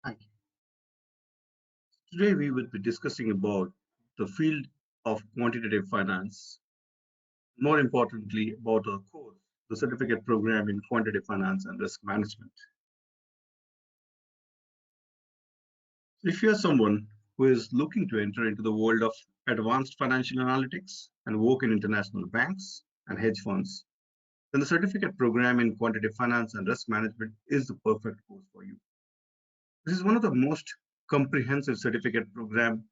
Hi. Today we will be discussing about the field of quantitative finance, more importantly about our course, the certificate program in quantitative finance and risk management. If you are someone who is looking to enter into the world of advanced financial analytics and work in international banks and hedge funds, then the certificate program in quantitative finance and risk management is the perfect course for you. This is one of the most comprehensive certificate program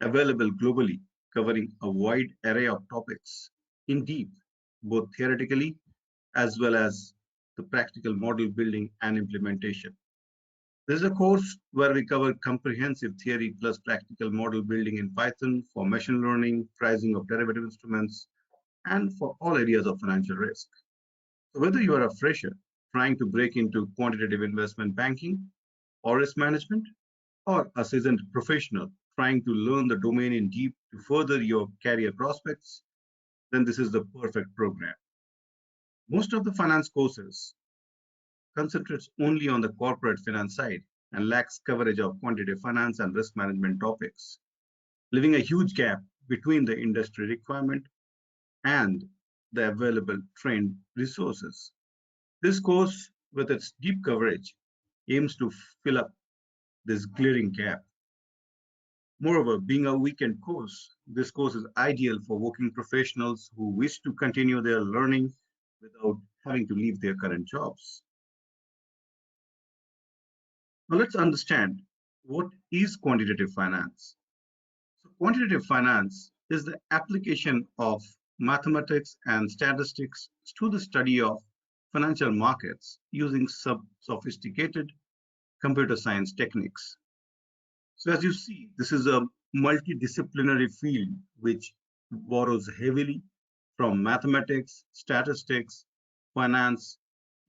available globally, covering a wide array of topics in deep, both theoretically as well as the practical model building and implementation. This is a course where we cover comprehensive theory plus practical model building in Python for machine learning, pricing of derivative instruments, and for all areas of financial risk. So whether you are a fresher trying to break into quantitative investment banking or risk management, or a seasoned professional trying to learn the domain in deep to further your career prospects, then this is the perfect program. Most of the finance courses concentrates only on the corporate finance side and lacks coverage of quantitative finance and risk management topics, leaving a huge gap between the industry requirement and the available trained resources. This course, with its deep coverage, aims to fill up this glaring gap. Moreover, being a weekend course, this course is ideal for working professionals who wish to continue their learning without having to leave their current jobs. Now let's understand what is quantitative finance. So quantitative finance is the application of mathematics and statistics to the study of financial markets using sophisticated computer science techniques. So as you see, this is a multidisciplinary field which borrows heavily from mathematics, statistics, finance,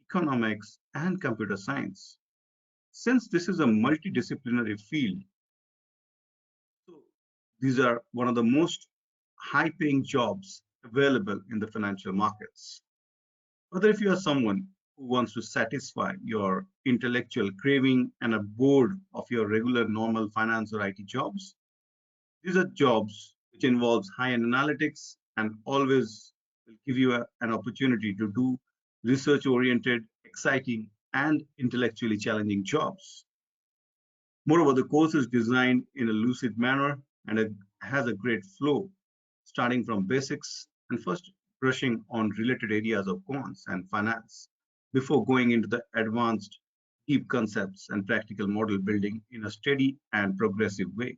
economics, and computer science. Since this is a multidisciplinary field, so these are one of the most high-paying jobs available in the financial markets. Whether if you are someone who wants to satisfy your intellectual craving and are bored of your regular normal finance or IT jobs, these are jobs which involves high-end analytics and always will give you an opportunity to do research-oriented, exciting, and intellectually challenging jobs. Moreover, the course is designed in a lucid manner and it has a great flow, starting from basics and first brushing on related areas of quants and finance before going into the advanced deep concepts and practical model building in a steady and progressive way.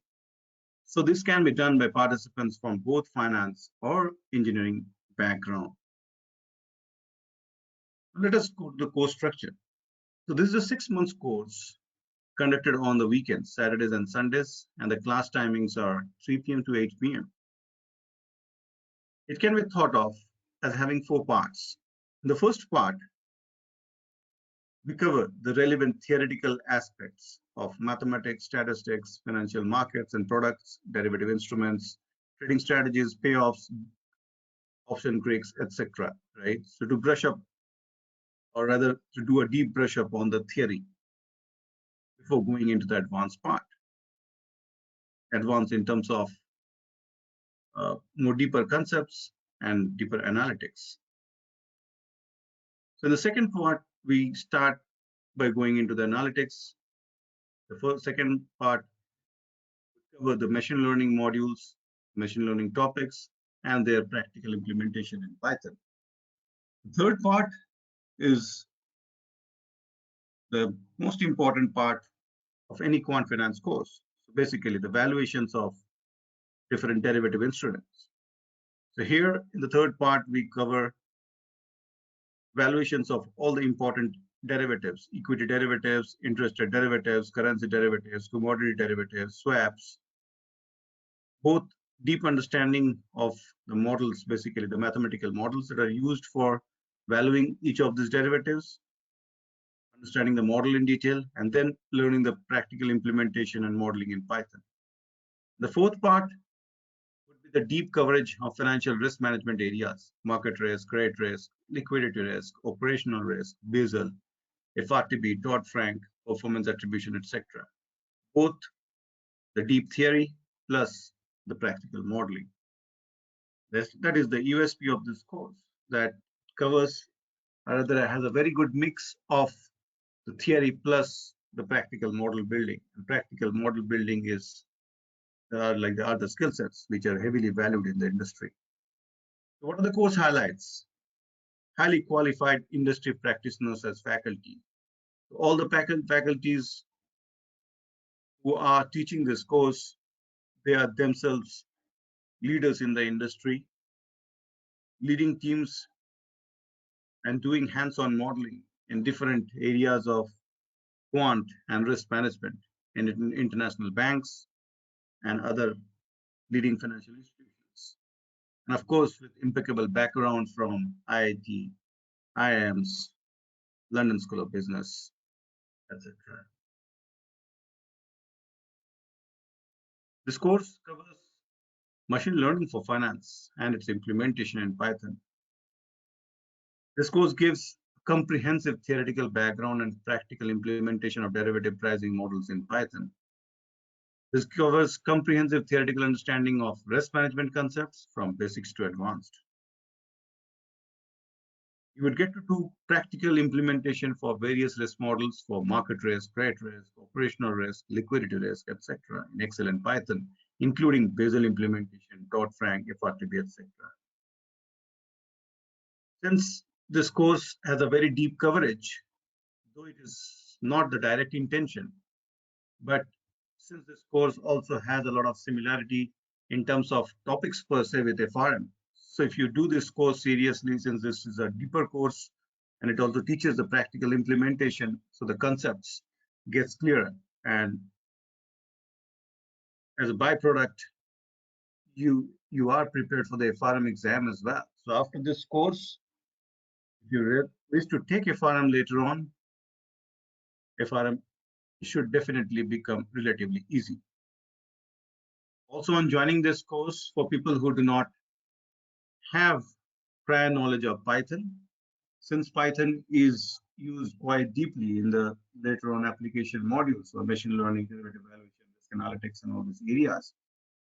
So this can be done by participants from both finance or engineering background. Let us go to the course structure. So this is a 6 month course conducted on the weekends, Saturdays and Sundays, and the class timings are 3 p.m. to 8 p.m. It can be thought of as having 4 parts. In the first part, we cover the relevant theoretical aspects of mathematics, statistics, financial markets and products, derivative instruments, trading strategies, payoffs, option Greeks, etc. Right? So to brush up, or rather to do a deep brush up on the theory before going into the advanced part. Advanced in terms of more deeper concepts and deeper analytics. So in the second part, we start by going into the analytics. The second part we cover the machine learning modules, machine learning topics, and their practical implementation in Python. The third part is the most important part of any quant finance course. So basically the valuations of different derivative instruments. So here in the third part, we cover valuations of all the important derivatives, equity derivatives, interest rate derivatives, currency derivatives, commodity derivatives, swaps, both deep understanding of the models, basically the mathematical models that are used for valuing each of these derivatives, understanding the model in detail, and then learning the practical implementation and modeling in Python. The fourth part would be the deep coverage of financial risk management areas, market risk, credit risk, liquidity risk, operational risk, Basel, FRTB, Dodd-Frank, performance attribution, etc. both the deep theory plus the practical modeling. That is the USP of this course, that covers, or rather has a very good mix of the theory plus the practical model building. And practical model building is like the other skill sets which are heavily valued in the industry. So what are the course highlights? Highly qualified industry practitioners as faculty. All the faculties who are teaching this course, they are themselves leaders in the industry, leading teams and doing hands-on modeling in different areas of quant and risk management in international banks and other leading financial institutions. And of course, with impeccable background from IIT, IIMs, London School of Business, etc. This course covers machine learning for finance and its implementation in Python. This course gives comprehensive theoretical background and practical implementation of derivative pricing models in Python. This covers comprehensive theoretical understanding of risk management concepts from basics to advanced. You would get to do practical implementation for various risk models for market risk, credit risk, operational risk, liquidity risk, etc. in Excel and Python, including Basel implementation, Dodd-Frank, FRTB, etc. Since this course has a very deep coverage, though it is not the direct intention, but since this course also has a lot of similarity in terms of topics per se with FRM. So if you do this course seriously, since this is a deeper course and it also teaches the practical implementation, so the concepts gets clearer, and as a byproduct, you are prepared for the FRM exam as well. So after this course, if you wish to take FRM later on, FRM should definitely become relatively easy. Also, on joining this course, for people who do not have prior knowledge of Python, since Python is used quite deeply in the later on application modules for machine learning, derivative evaluation, risk analytics, and all these areas.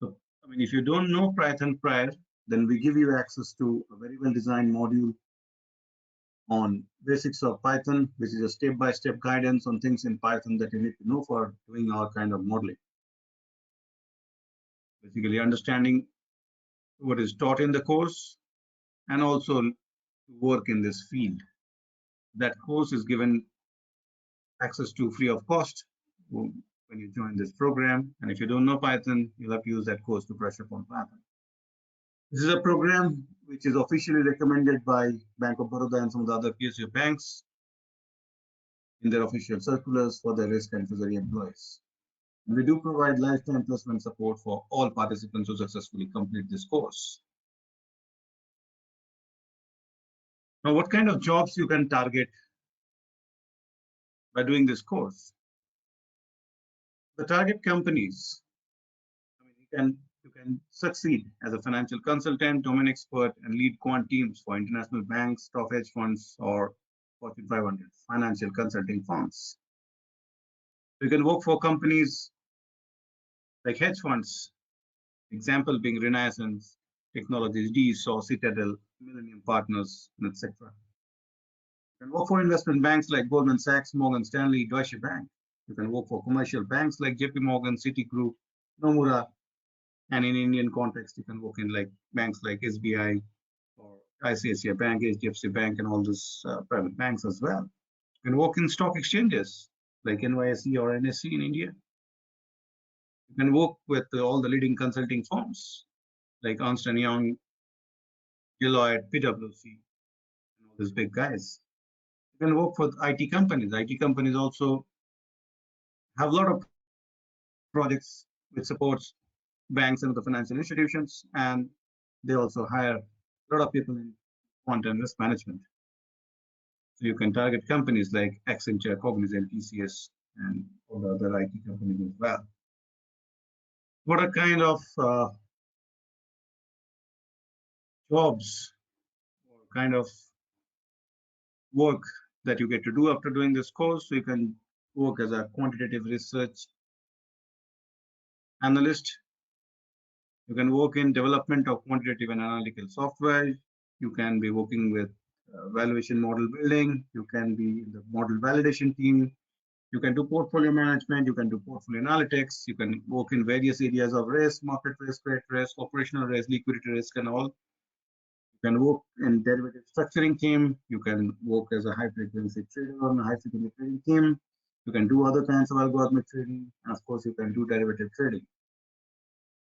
So, I mean, if you don't know Python prior, then we give you access to a very well-designed module on basics of Python, which is a step-by-step guidance on things in Python that you need to know for doing our kind of modeling. Basically, understanding what is taught in the course and also work in this field. That course is given access to free of cost when you join this program. And if you don't know Python, you'll have to use that course to brush up on Python. This is a program which is officially recommended by Bank of Baroda and some of the other PSU banks in their official circulars for their risk and treasury employees. And we do provide lifetime placement support for all participants who successfully complete this course. Now, what kind of jobs you can target by doing this course? The target companies, I mean, you can succeed as a financial consultant, domain expert, and lead quant teams for international banks, top hedge funds, or Fortune 500 financial consulting firms. You can work for companies like hedge funds, example being Renaissance Technologies, DSO, Citadel, Millennium Partners, etc. You can work for investment banks like Goldman Sachs, Morgan Stanley, Deutsche Bank. You can work for commercial banks like JP Morgan, Citigroup, Nomura, and in Indian context, you can work in like banks like SBI or ICICI Bank, HDFC Bank, and all those private banks as well. You can work in stock exchanges like NYSE or NSE in India. You can work with all the leading consulting firms like Ernst & Young, Deloitte, PwC, and all these big guys. You can work for IT companies. IT companies also have a lot of projects which supports banks and the financial institutions, and they also hire a lot of people in quant and risk management. So you can target companies like Accenture, Cognizant, TCS, and all the other IT companies as well. What are kind of jobs or kind of work that you get to do after doing this course? So you can work as a quantitative research analyst. You can work in development of quantitative and analytical software. You can be working with valuation model building. You can be in the model validation team. You can do portfolio management. You can do portfolio analytics. You can work in various areas of risk, market risk, credit risk, operational risk, liquidity risk, and all. You can work in derivative structuring team. You can work as a high frequency trader on a high frequency trading team. You can do other kinds of algorithmic trading. And of course, you can do derivative trading.